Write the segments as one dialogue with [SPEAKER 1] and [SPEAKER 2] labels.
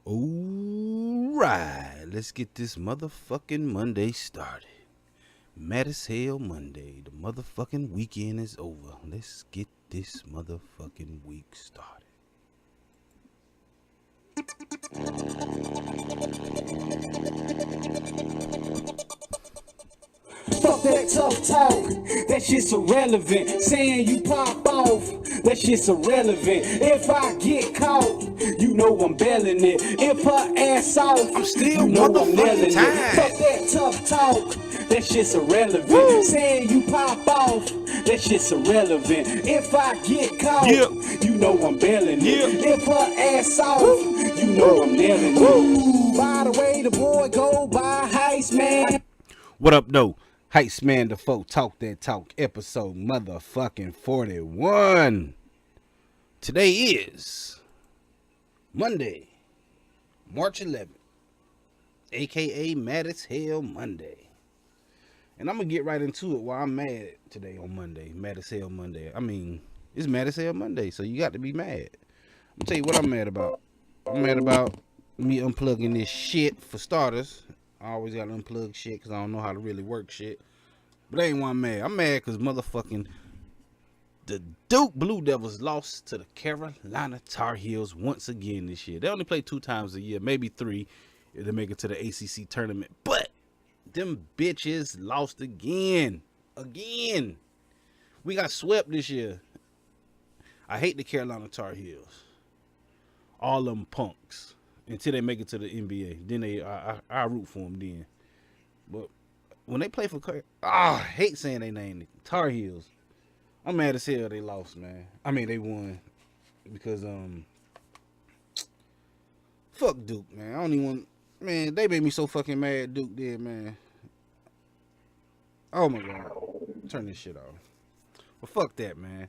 [SPEAKER 1] Alright, let's get this motherfucking Monday started. Mad as hell Monday. The motherfucking weekend is over. Let's get this motherfucking week started.
[SPEAKER 2] Fuck that tough talk, that shit's irrelevant. Saying you pop off, that shit's irrelevant. If I get caught, you know I'm belling it. If her ass off,
[SPEAKER 1] I'm still
[SPEAKER 2] you know I'm
[SPEAKER 1] motherfucking
[SPEAKER 2] nailing it.
[SPEAKER 1] tired.
[SPEAKER 2] Fuck that tough talk, that shit's irrelevant. Saying you pop off, that shit's irrelevant. If I get caught, you know I'm belling it. If her ass off, you know I'm nailing it. By the way, the boy go by Heist Man.
[SPEAKER 1] What up, though? Heist Man, the folk talk that talk, episode motherfucking 41. Today is Monday, March 11th, aka Mad as Hell Monday. And I'm gonna get right into it while I'm mad today on Monday. Mad as Hell Monday. I mean, it's Mad as Hell Monday, so you got to be mad. I'm gonna tell you what I'm mad about. I'm mad about me unplugging this shit for starters. I always gotta unplug shit because I don't know how to really work shit. But that ain't why I'm mad. I'm mad because motherfucking the Duke Blue Devils lost to the Carolina Tar Heels once again this year. They only play 2 times a year, maybe 3 if they make it to the ACC tournament. But them bitches lost again. Again. We got swept this year. I hate the Carolina Tar Heels. All them punks. Until they make it to the NBA. Then I root for them then. But when they play for I hate saying they name Tar Heels. I'm mad as hell they lost, man. I mean they won. Because fuck Duke, man. I don't even want, man, they made me so fucking mad Duke did, man. Oh my god. Turn this shit off. But fuck that, man.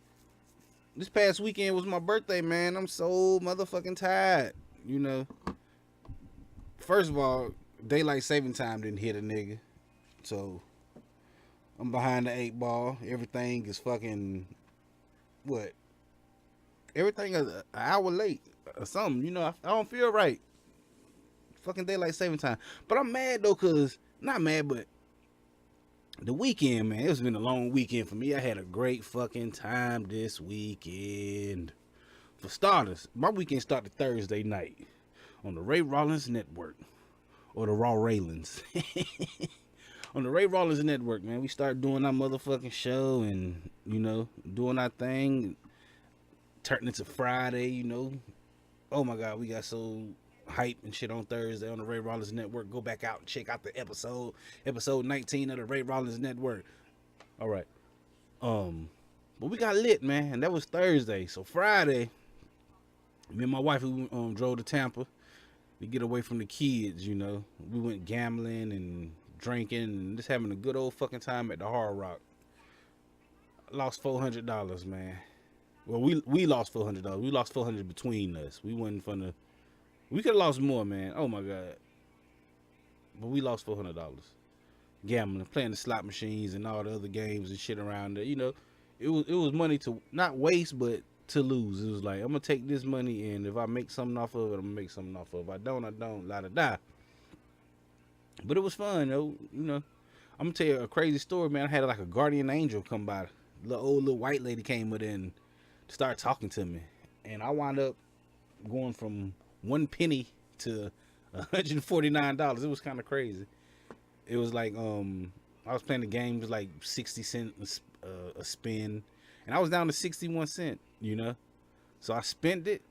[SPEAKER 1] This past weekend was my birthday, man. I'm so motherfucking tired. You know, first of all, daylight saving time didn't hit a nigga, so I'm behind the 8 ball. Everything is fucking what? Everything is an hour late or something. You know, I don't feel right. Fucking daylight saving time. But I'm mad though, cause not mad, but the weekend, man. It's been a long weekend for me. I had a great fucking time this weekend. For starters, my weekend started Thursday night on the Ray Rollins Network, or the Raw Raylins. On the Ray Rollins Network, man, we started doing our motherfucking show and, you know, doing our thing. Turned into Friday, you know. Oh my God, we got so hype and shit on Thursday on the Ray Rollins Network. Go back out and check out the episode 19 of the Ray Rollins Network. All right. But we got lit, man, and that was Thursday. So Friday, me and my wife, we drove to Tampa to get away from the kids, you know. We went gambling and drinking and just having a good old fucking time at the Hard Rock. Lost $400, man. Well, we lost $400. We lost $400 between us. We wasn't finna. We could have lost more, man. Oh my God. But we lost $400. Gambling, playing the slot machines and all the other games and shit around there. You know, it was money to not waste, but to lose. It was like, I'm gonna take this money, and if I make something off of it, I'm gonna make something off of it. If I don't, I don't. La da da. But it was fun, though. You know, I'm gonna tell you a crazy story, man. I had like a guardian angel come by. Little white lady came with in, started talking to me, and I wound up going from 1 penny to $149. It was kind of crazy. It was like I was playing the game, it was like 60 cents a spin, and I was down to 61 cents, you know. So I spent it.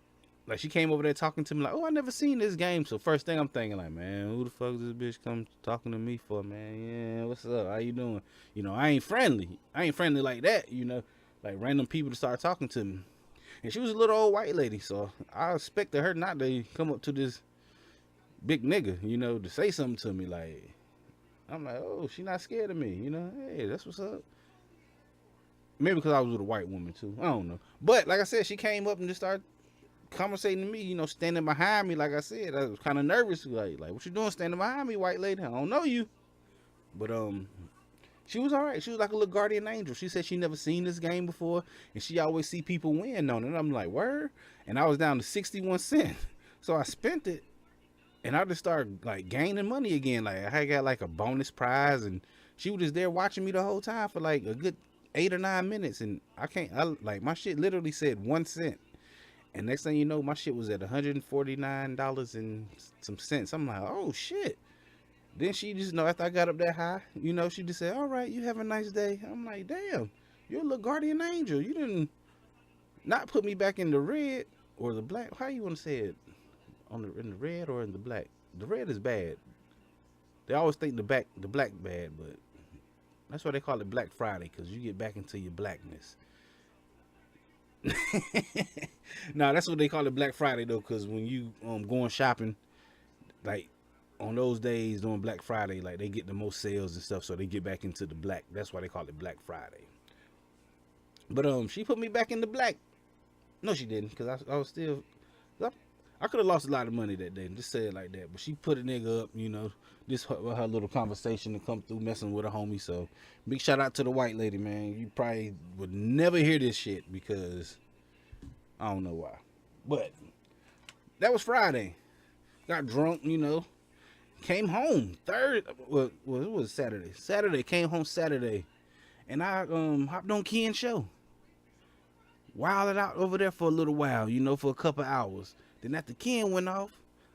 [SPEAKER 1] Like, she came over there talking to me like, oh, I never seen this game. So first thing I'm thinking like, man, who the fuck is this bitch come talking to me for, man? Yeah, what's up? How you doing? You know, I ain't friendly like that, you know, like random people to start talking to me. And she was a little old white lady, so I expected her not to come up to this big nigga, you know, to say something to me. Like, I'm like, oh, she not scared of me, you know? Hey, that's what's up. Maybe because I was with a white woman too. I don't know. But like I said, she came up and just started conversating to me, you know, standing behind me. Like I said, I was kind of nervous. Like, what you doing standing behind me, white lady? I don't know you. But she was all right. She was like a little guardian angel. She said she never seen this game before, and she always see people win on it. And I'm like, word? And I was down to 61 cents. So I spent it, And I just started like gaining money again. Like I got like a bonus prize, and she was just there watching me the whole time for like a good 8 or 9 minutes. And I like my shit literally said 1 cent. And next thing you know, my shit was at $149 and some cents. I'm like, oh shit. Then she just after I got up that high, she just said, all right, you have a nice day. I'm like, damn, you're a little guardian angel. You didn't not put me back in the red or the black. How you want to say it? In the red or in the black? The red is bad. They always think the black bad, but that's why they call it Black Friday, because you get back into your blackness. No, that's what they call it Black Friday though, because when you going shopping, like on those days during Black Friday, like they get the most sales and stuff, so they get back into the black. That's why they call it Black Friday. But she put me back in the black. No, she didn't, because I was still. I could have lost a lot of money that day, just say it like that. But she put a nigga up, just her little conversation to come through messing with a homie. So big shout out to the white lady, man. You probably would never hear this shit because I don't know why. But that was Friday. Got drunk, came home it was Saturday. Came home Saturday, and I hopped on Ken's show. Wilded out over there for a little while, for a couple hours. Then after Ken went off,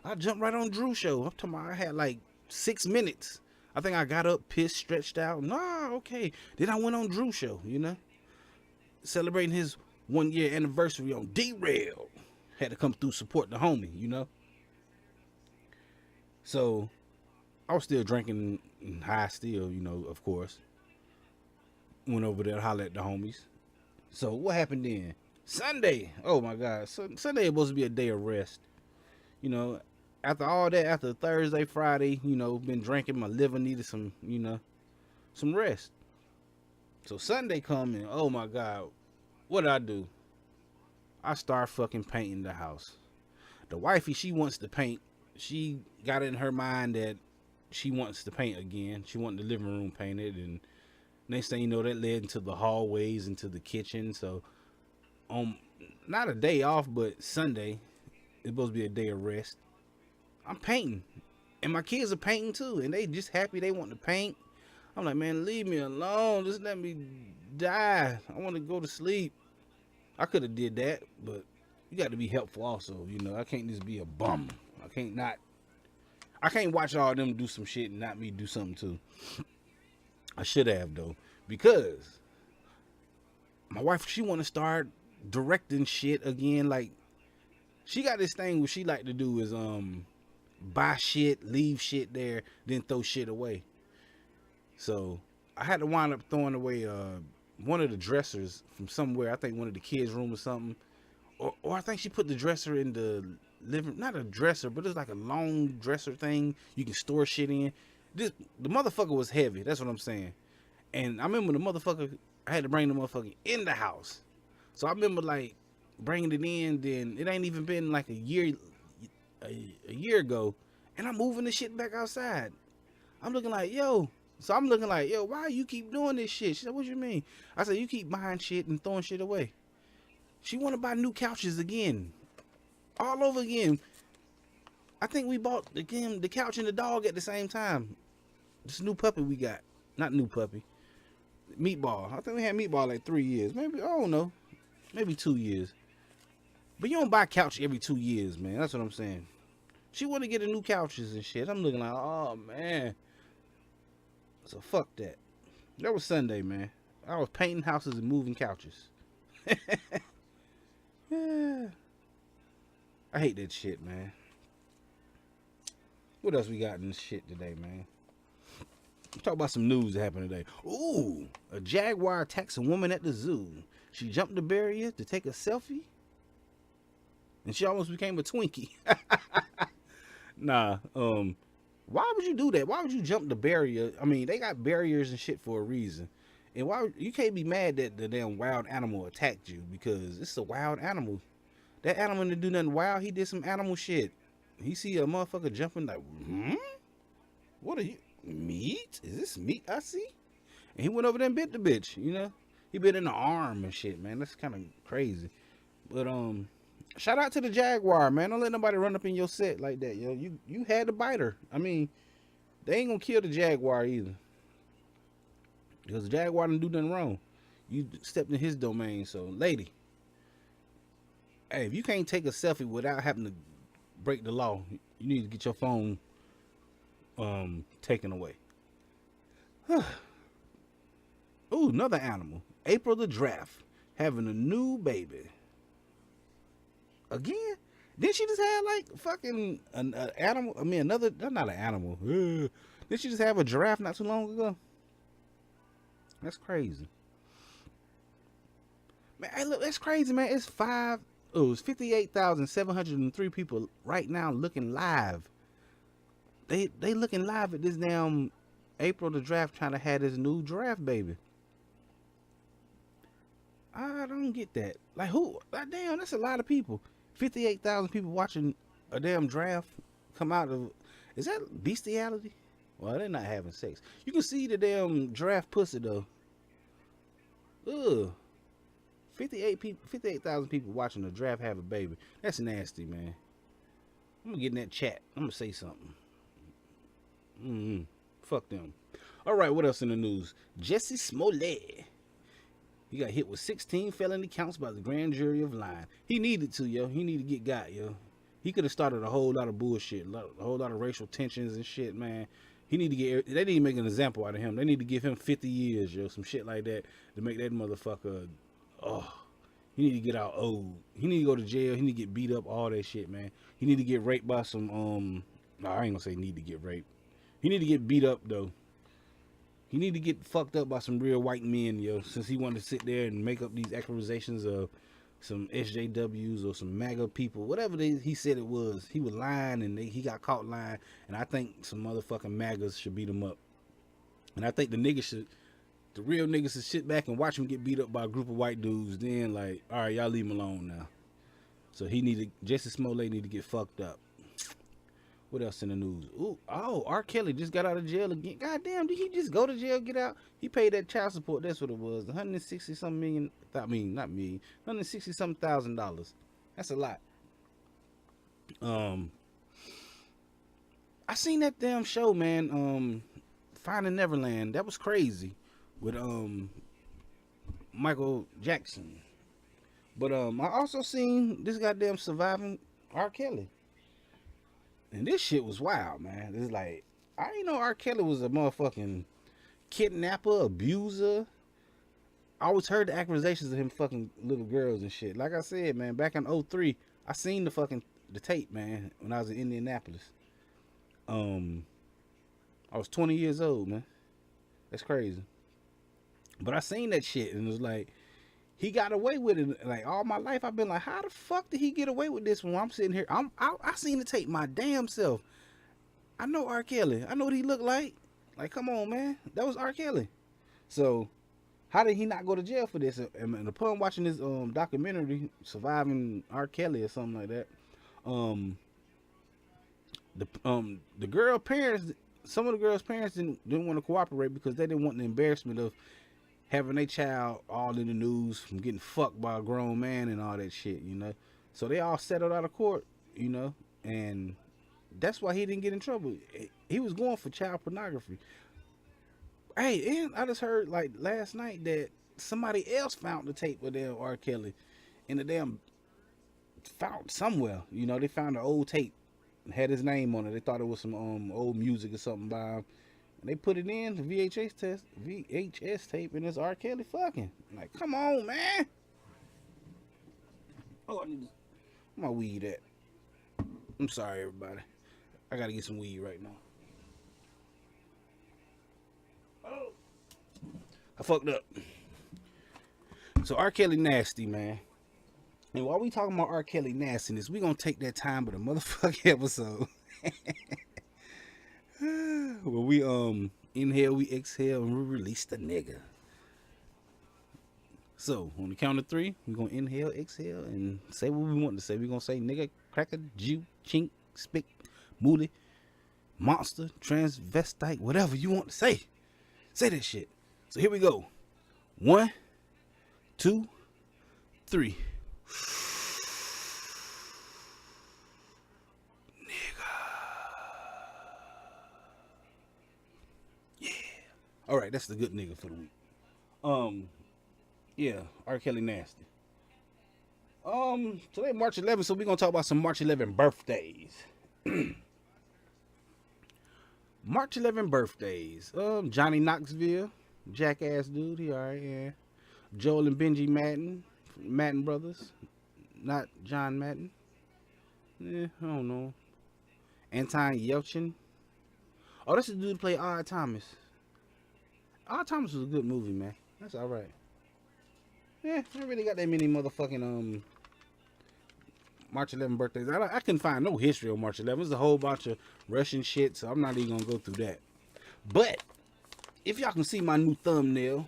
[SPEAKER 1] I jumped right on Drew's show. I'm talking about I had like 6 minutes. I think I got up, pissed, stretched out. Nah, okay. Then I went on Drew's show, celebrating his 1-year anniversary on Derail. Had to come through support the homie, So I was still drinking high still, of course. Went over there to holler at the homies. So what happened then? Sunday. Oh my God. Sunday is supposed to be a day of rest. After all that, after Thursday, Friday, been drinking, my liver needed some rest. So Sunday coming, oh my God. What did I do? I start fucking painting the house. The wifey, she wants to paint. She got it in her mind that she wants to paint again. She wanted the living room painted, and next thing you know, that led into the hallways, into the kitchen. So not a day off, but Sunday, it's supposed to be a day of rest. I'm painting, and my kids are painting too, and they just happy they want to paint. I'm like, man, leave me alone. Just let me die. I want to go to sleep. I could have did that, but you got to be helpful also. I can't just be a bum. I can't watch all of them do some shit and not me do something too. I should have though, because my wife, she want to start directing shit again. Like, she got this thing where she like to do is buy shit, leave shit there, then throw shit away. So I had to wind up throwing away one of the dressers from somewhere. I think one of the kids' room or something, or I think she put the dresser in the living, not a dresser, but it's like a long dresser thing you can store shit in. The motherfucker was heavy. That's what I'm saying. And I remember I had to bring the motherfucker in the house. So I remember like bringing it in, then it ain't even been like a year ago, and I'm moving the shit back outside. I'm looking like, yo, why you keep doing this shit? She said, what you mean? I said, you keep buying shit and throwing shit away. She want to buy new couches again. All over again. I think we bought the couch and the dog at the same time. This new puppy we got. Not new puppy. Meatball. I think we had Meatball like 3 years. Maybe, I don't know. Maybe 2 years. But you don't buy a couch every 2 years, man. That's what I'm saying. She want to get a new couches and shit. I'm looking like, oh, man. So fuck that. That was Sunday, man. I was painting houses and moving couches. Yeah. I hate that shit, man. What else we got in this shit today, man? Let's talk about some news that happened today. Ooh, a Jaguar attacks a woman at the zoo. She jumped the barrier to take a selfie, and she almost became a Twinkie. Nah, why would you do that? Why would you jump the barrier? I mean, they got barriers and shit for a reason. And why you can't be mad that the damn wild animal attacked you, because it's a wild animal. That animal didn't do nothing wild. He did some animal shit. He see a motherfucker jumping like, what are you? Meat? Is this meat I see? And he went over there and bit the bitch, He bit in the arm and shit, man. That's kind of crazy. But Shout out to the Jaguar, man. Don't let nobody run up in your set like that, yo. You had the biter. I mean, they ain't gonna kill the Jaguar either. Because the Jaguar didn't do nothing wrong. You stepped in his domain. So, lady, hey, if you can't take a selfie without having to break the law, you need to get your phone taken away. Ooh, another animal. April the giraffe having a new baby. Again? Didn't she just have like fucking an animal? I mean, another, that's not an animal. Didn't she just have a giraffe not too long ago? That's crazy. Man, hey, look, that's crazy, man. It's 58,703 people right now looking live. They looking live at this damn April the giraffe trying to have this new giraffe baby. I don't get that. Like, who? Damn, that's a lot of people. 58,000 people watching a damn giraffe come out of. Is that bestiality? Well, they're not having sex. You can see the damn giraffe pussy though. Ugh. 58,000 people watching a giraffe have a baby. That's nasty, man. I'm gonna get in that chat. I'm gonna say something. Fuck them. All right, what else in the news? Jesse Smollett. He got hit with 16 felony counts by the grand jury of lying. He needed to, yo. He needed to get got, yo. He could have started a whole lot of bullshit, a whole lot of racial tensions and shit, man. He need to get. They need to make an example out of him. They need to give him 50 years, yo, some shit like that to make that motherfucker. Oh, he need to get out old. He need to go to jail. He need to get beat up, all that shit, man. He need to get raped by some. No, I ain't gonna say need to get raped. He need to get beat up though. He need to get fucked up by some real white men, yo, since he wanted to sit there and make up these accusations of some SJWs or some MAGA people, whatever he said it was. He was lying and he got caught lying, and I think some motherfucking MAGAs should beat him up. And I think the real niggas should sit back and watch him get beat up by a group of white dudes, then like, all right, y'all leave him alone now. So Jesse Smollett need to get fucked up. What else in the news? Ooh, R. Kelly just got out of jail again. God damn, did he just go to jail, get out? He paid that child support. That's what it was. 160 something million. I mean, not million. 160 something $1,000. That's a lot. I seen that damn show, man. Finding Neverland. That was crazy with Michael Jackson. But I also seen this goddamn Surviving R. Kelly. And this shit was wild, man. It's like, I didn't know R. Kelly was a motherfucking kidnapper, abuser. I always heard the accusations of him fucking little girls and shit. Like I said, man, back in 2003, I seen the tape, man, when I was in Indianapolis. I was 20 years old, man. That's crazy. But I seen that shit, and it was like, he got away with it. Like, all my life, I've been like, how the fuck did he get away with this when I'm sitting here? I seen the tape my damn self. I know R. Kelly. I know what he looked like. Like, come on, man. That was R. Kelly. So, how did he not go to jail for this? And upon watching this documentary, Surviving R. Kelly or something like that, the girl parents, some of the girl's parents didn't want to cooperate because they didn't want the embarrassment of having their child all in the news from getting fucked by a grown man and all that shit, you know. So they all settled out of court, you know, and that's why he didn't get in trouble. He was going for child pornography. Hey, and I just heard like last night that somebody else found the tape of damn R. Kelly in the damn found somewhere, you know. They found an old tape and had his name on it. They thought it was some old music or something by him. And they put it in the VHS tape, and it's R. Kelly fucking. Like, come on, man. Oh, I need to, where my weed at? I'm sorry, everybody. I gotta get some weed right now. Oh, I fucked up. So R. Kelly nasty, man. And while we talking about R. Kelly nastiness, we gonna take that time of the motherfucking episode. Well, we inhale, we exhale, and we release the nigga. So on the count of 3, we're gonna inhale, exhale, and say what we want to say. We're gonna say nigga, cracker, Jew, chink, spick, mooly, monster, transvestite, whatever you want to say. Say that shit. So here we go. 1, 2, 3. All right, that's the good nigga for the week. Yeah, R. Kelly nasty. Today March 11th, so we're gonna talk about some March 11 birthdays. March 11 birthdays. Johnny Knoxville, jackass dude. He alright, yeah. Joel and Benji Madden, Madden brothers, not John Madden. Yeah, I don't know. Anton Yelchin. Oh, that's the dude who played Odd Thomas. Odd Thomas was a good movie, man. That's all right. Yeah, I really got that many motherfucking March 11 birthdays. I couldn't find no history on March 11. It's a whole bunch of Russian shit, so I'm not even gonna go through that. But if y'all can see my new thumbnail,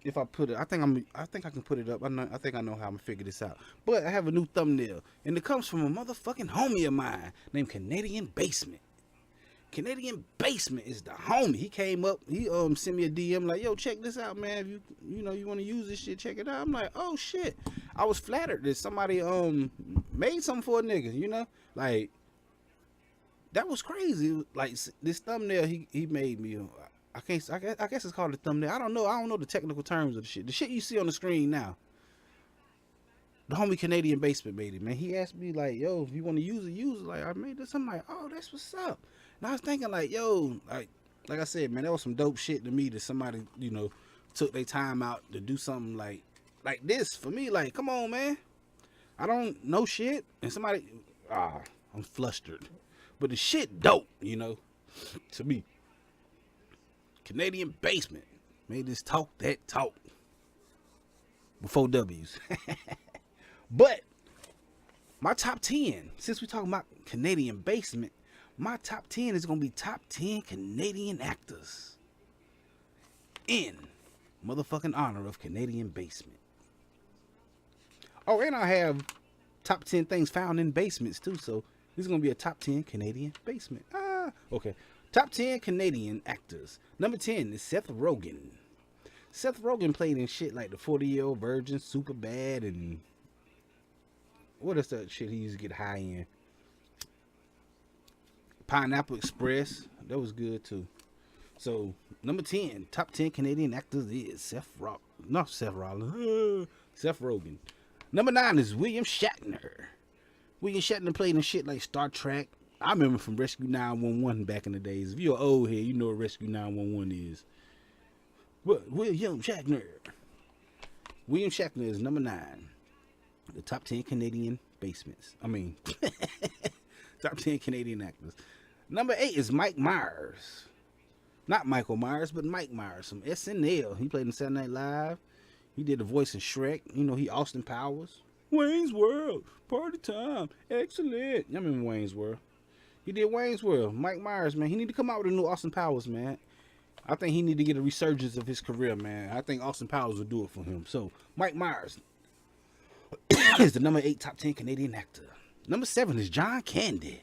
[SPEAKER 1] if I put it, I think I can put it up. I think I know how I'm gonna figure this out. But I have a new thumbnail, and it comes from a motherfucking homie of mine named Canadian Basement. Canadian Basement is the homie. He came up, he sent me a DM like, yo, check this out, man. If you know you want to use this shit, check it out. I'm like, oh shit. I was flattered that somebody made something for a nigga, you know? Like, that was crazy. Like, this thumbnail he made me. I guess it's called a thumbnail. I don't know the technical terms of the shit. The shit you see on the screen now. The homie Canadian Basement made it, man. He asked me like, yo, if you want to use it, use it. Like, I made this. I'm like, oh, that's what's up. And I was thinking like, yo, like I said, man, that was some dope shit to me that somebody, you know, took their time out to do something like this for me. Like, come on, man. I don't know shit. And somebody, I'm flustered. But the shit dope, you know, to me. Canadian Basement made this talk that talk. With 4 W's. But my top 10, since we're talking about Canadian Basement, my top 10 is going to be top 10 Canadian actors in motherfucking honor of Canadian Basement. Oh, and I have top 10 things found in basements too, so this is going to be a top 10 Canadian Basement. Okay. Top 10 Canadian actors. Number 10 is Seth Rogen. Seth Rogen played in shit like The 40-Year-Old Virgin, Superbad, and what is that shit he used to get high in? Pineapple Express. That was good too. So, number 10, top 10 Canadian actors is Seth Rogen. Number 9 is William Shatner. William Shatner played in shit like Star Trek. I remember from Rescue 911 back in the days. If you're old here, you know what Rescue 911 is. William Shatner. William Shatner is number 9. The top 10 Canadian basements. Top 10 Canadian actors. Number 8 is Mike Myers. Not Michael Myers, but Mike Myers from SNL. He played in Saturday Night Live. He did the voice in Shrek. You know, he Austin Powers. Wayne's World. Party time. Excellent. I remember Wayne's World. He did Wayne's World. Mike Myers, man. He need to come out with a new Austin Powers, man. I think he need to get a resurgence of his career, man. I think Austin Powers will do it for him. So, Mike Myers is the number 8 top 10 Canadian actor. Number 7 is John Candy.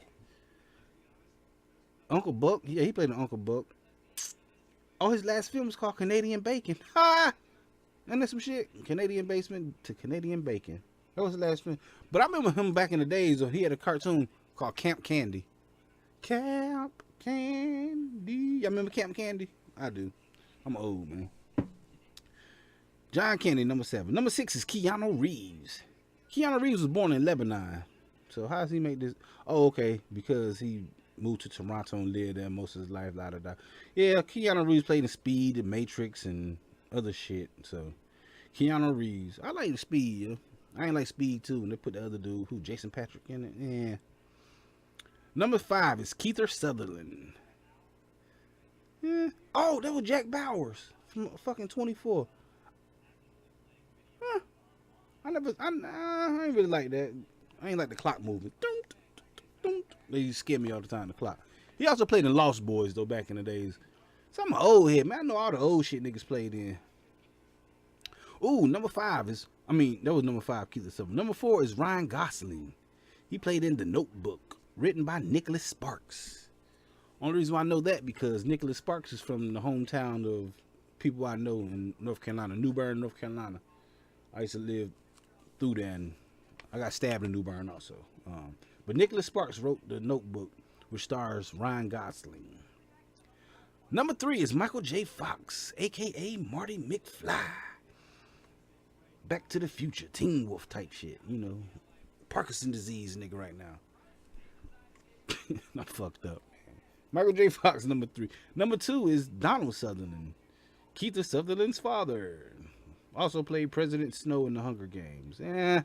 [SPEAKER 1] Uncle Buck. Yeah, he played in Uncle Buck. Oh, his last film was called Canadian Bacon. Ha! And that's some shit. Canadian Basement to Canadian Bacon. That was his last film. But I remember him back in the days when he had a cartoon called Camp Candy. Camp Candy. Y'all remember Camp Candy? I do. I'm old, man. John Candy, number 7. Number 6 is Keanu Reeves. Keanu Reeves was born in Lebanon. So how does he make this? Oh, okay. Because he moved to Toronto and lived there most of his life. Da, da, da. Yeah, Keanu Reeves played in Speed and Matrix and other shit. So, Keanu Reeves. I like the Speed, yo. I ain't like Speed 2. And they put the other dude, Jason Patrick in it. Yeah. Number 5 is Kiefer Sutherland. Yeah. Oh, that was Jack Bowers from fucking 24. Huh. I ain't really like that. I ain't like the clock moving. They used to scare me all the time, the clock. He also played in Lost Boys, though, back in the days. So I'm an old head, man. I know all the old shit niggas played in. Ooh, number 5 is, that was number 5, Keith Sutherland. Number 4 is Ryan Gosling. He played in The Notebook, written by Nicholas Sparks. Only reason why I know that because Nicholas Sparks is from the hometown of people I know in North Carolina, New Bern, North Carolina. I used to live through there, and I got stabbed in New Bern also. But Nicholas Sparks wrote The Notebook, which stars Ryan Gosling. Number 3 is Michael J. Fox, aka Marty McFly. Back to the Future, Teen Wolf type shit, you know. Parkinson disease nigga right now. I'm fucked up, man. Michael J. Fox, number 3. Number 2 is Donald Sutherland, Keith Sutherland's father. Also played President Snow in the Hunger Games. I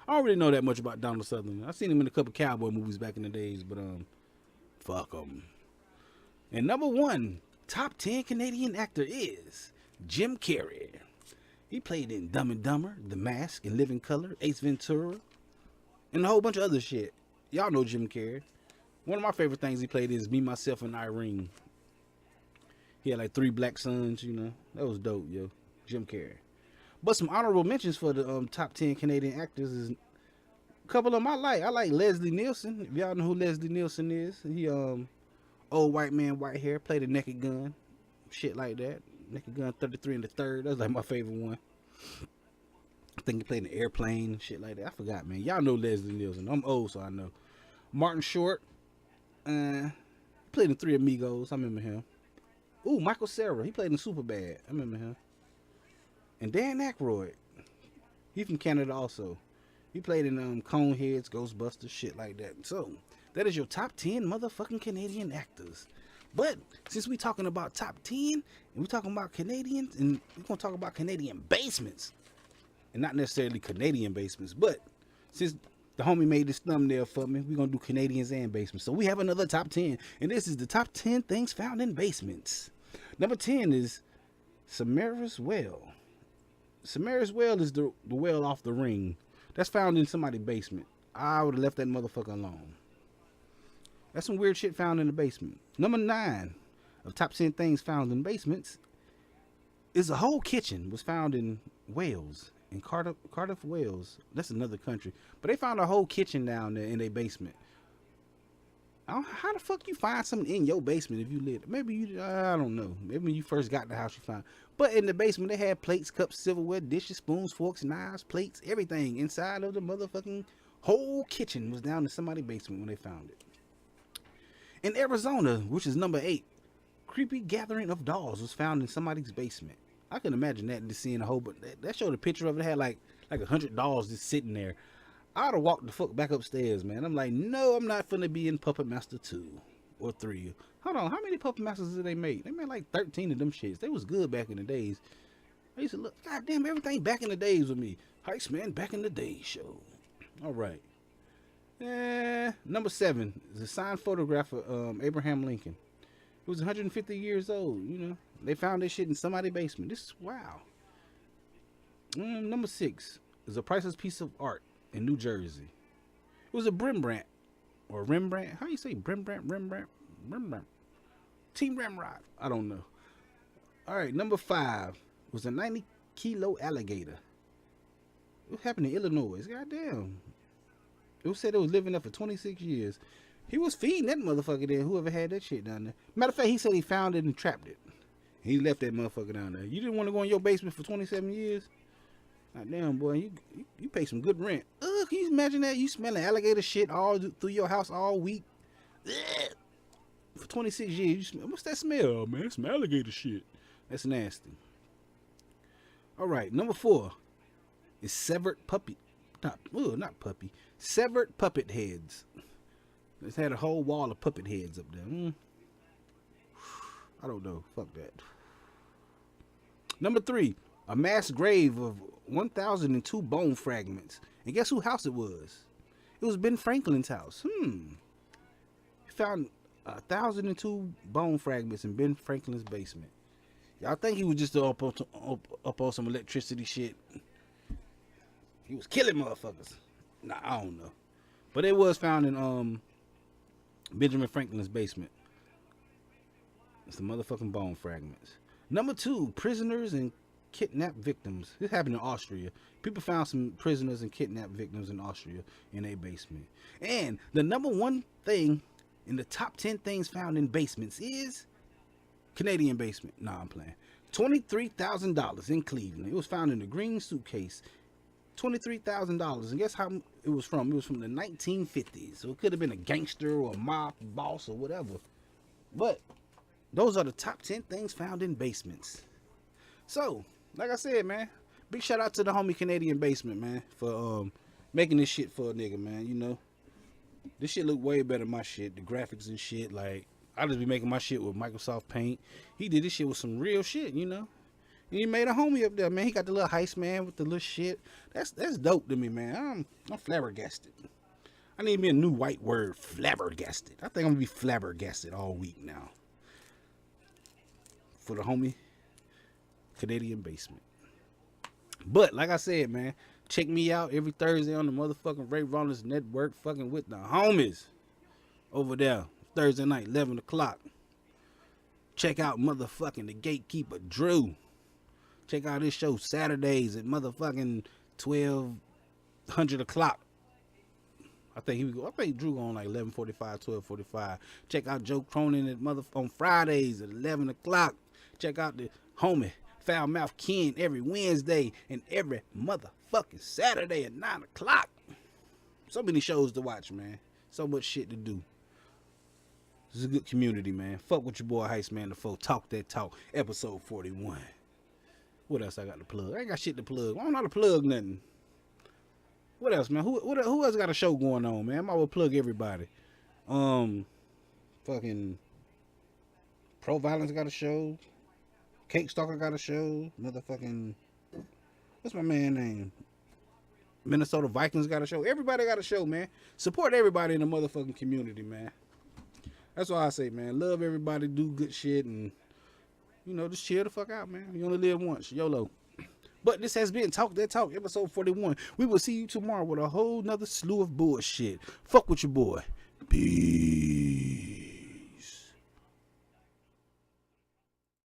[SPEAKER 1] don't really know that much about Donald Sutherland. I've seen him in a couple cowboy movies back in the days, but fuck him. And number 1 top 10 Canadian actor is Jim Carrey. He played in Dumb and Dumber, The Mask, In Living Color, Ace Ventura, and a whole bunch of other shit. Y'all know Jim Carrey. One of my favorite things he played is Me, Myself, and Irene. He had like 3 black sons, you know. That was dope, yo. Jim Carrey. But some honorable mentions for the top 10 Canadian actors is a couple of them I like. I like Leslie Nielsen. If y'all know who Leslie Nielsen is, he old white man, white hair, played a Naked Gun, shit like that. Naked Gun 33 and the Third. That's like my favorite one. I think he played in the Airplane, shit like that. I forgot, man. Y'all know Leslie Nielsen. I'm old, so I know. Martin Short, played in 3 Amigos. I remember him. Ooh, Michael Cera. He played in Superbad. I remember him. And Dan Aykroyd. He from Canada also. He played in Coneheads, Ghostbusters, shit like that. So, that is your top 10 motherfucking Canadian actors. But since we talking about top 10 and we talking about Canadians, and we're gonna talk about Canadian basements, and not necessarily Canadian basements, but since the homie made this thumbnail for me, we're gonna do Canadians and basements. So we have another top 10, and this is the top 10 things found in basements. Number 10 is Samara's Well. Samara's Well is the well off the ring. That's found in somebody's basement. I would have left that motherfucker alone. That's some weird shit found in the basement. Number 9 of top 10 things found in basements is a whole kitchen was found in Wales, in Cardiff, Wales. That's another country. But they found a whole kitchen down there in their basement. How the fuck you find something in your basement if you live? Maybe you, I don't know. Maybe when you first got the house you found. But in the basement they had plates, cups, silverware, dishes, spoons, forks, knives, plates, everything inside of the motherfucking whole kitchen was down in somebody's basement when they found it. In Arizona, which is number 8, creepy gathering of dolls was found in somebody's basement. I can imagine that, just seeing a whole, but that showed a picture of it. It had like 100 dolls just sitting there. I'd have walked the fuck back upstairs, man. I'm like, no, I'm not finna be in Puppet Master 2 or 3. Hold on, how many Puppet Masters did they make? They made like 13 of them shits. They was good back in the days. I used to look, goddamn, everything back in the days with me. Heist Man Back in the Days show. All right. Number 7 is a signed photograph of Abraham Lincoln. He was 150 years old, you know. They found this shit in somebody's basement. This is wow. Number 6 is a priceless piece of art in New Jersey. It was a Rembrandt or Rembrandt. How you say Rembrandt? Team Ramrod. I don't know. All right, number 5 was a 90-kilo alligator. What happened in Illinois? Goddamn. It was said it was living there for 26 years. He was feeding that motherfucker there, whoever had that shit down there. Matter of fact, he said he found it and trapped it. He left that motherfucker down there. You didn't want to go in your basement for 27 years? God damn, boy, you pay some good rent. Ugh, can you imagine that? You smelling alligator shit all through your house all week? Ugh. For 26 years, what's that smell, man? It's some alligator shit. That's nasty. All right, number 4 is severed puppy. Not puppy. Severed puppet heads. It's had a whole wall of puppet heads up there. I don't know. Fuck that. Number 3, a mass grave of 1,002 bone fragments. And guess whose house it was? It was Ben Franklin's house. He found 1,002 bone fragments in Ben Franklin's basement. Y'all think he was just up on some electricity shit? He was killing motherfuckers. Nah, I don't know. But it was found in Benjamin Franklin's basement. It's the motherfucking bone fragments. Number 2, prisoners and kidnapped victims. This happened in Austria. People found some prisoners and kidnapped victims in Austria in a basement. And the number 1 thing in the top 10 things found in basements is Canadian basement. Nah, I'm playing. $23,000 in Cleveland. It was found in a green suitcase. $23,000. And guess how it was from? It was from the 1950s. So it could have been a gangster or a mob boss or whatever. But those are the top 10 things found in basements. So, like I said, man, big shout out to the homie Canadian Basement, man, for making this shit for a nigga, man. You know, this shit look way better than my shit. The graphics and shit, like, I just be making my shit with Microsoft Paint. He did this shit with some real shit, you know. And he made a homie up there, man. He got the little heist, man, with the little shit. That's dope to me, man. I'm flabbergasted. I need me a new white word, flabbergasted. I think I'm gonna be flabbergasted all week now. For the homie Canadian Basement. But like I said, man, check me out every Thursday on the motherfucking Ray Rollins Network, fucking with the homies over there. Thursday night, 11 o'clock. Check out motherfucking the Gatekeeper Drew. Check out his show Saturdays at motherfucking 1200 o'clock. I think Drew on like 11:45, 12:45. Check out Joe Cronin at on Fridays at 11 o'clock. Check out the homie Foul Mouth Ken every Wednesday and every motherfucking Saturday at 9 o'clock. So many shows to watch, man. So much shit to do. This is a good community, man. Fuck with your boy Heist Man the Foe. Talk that talk. Episode 41. What else I got to plug? I ain't got shit to plug. I don't know how to plug nothing. What else, man? Who else got a show going on, man? I might well plug everybody. Fucking Pro Violence got a show. Cake Stalker got a show. Motherfucking, what's my man name? Minnesota Vikings got a show. Everybody got a show, man. Support everybody in the motherfucking community, man. That's why I say, man. Love everybody, do good shit, and, you know, just chill the fuck out, man. You only live once. YOLO. But this has been Talk That Talk, episode 41. We will see you tomorrow with a whole nother slew of bullshit. Fuck with your boy. Peace.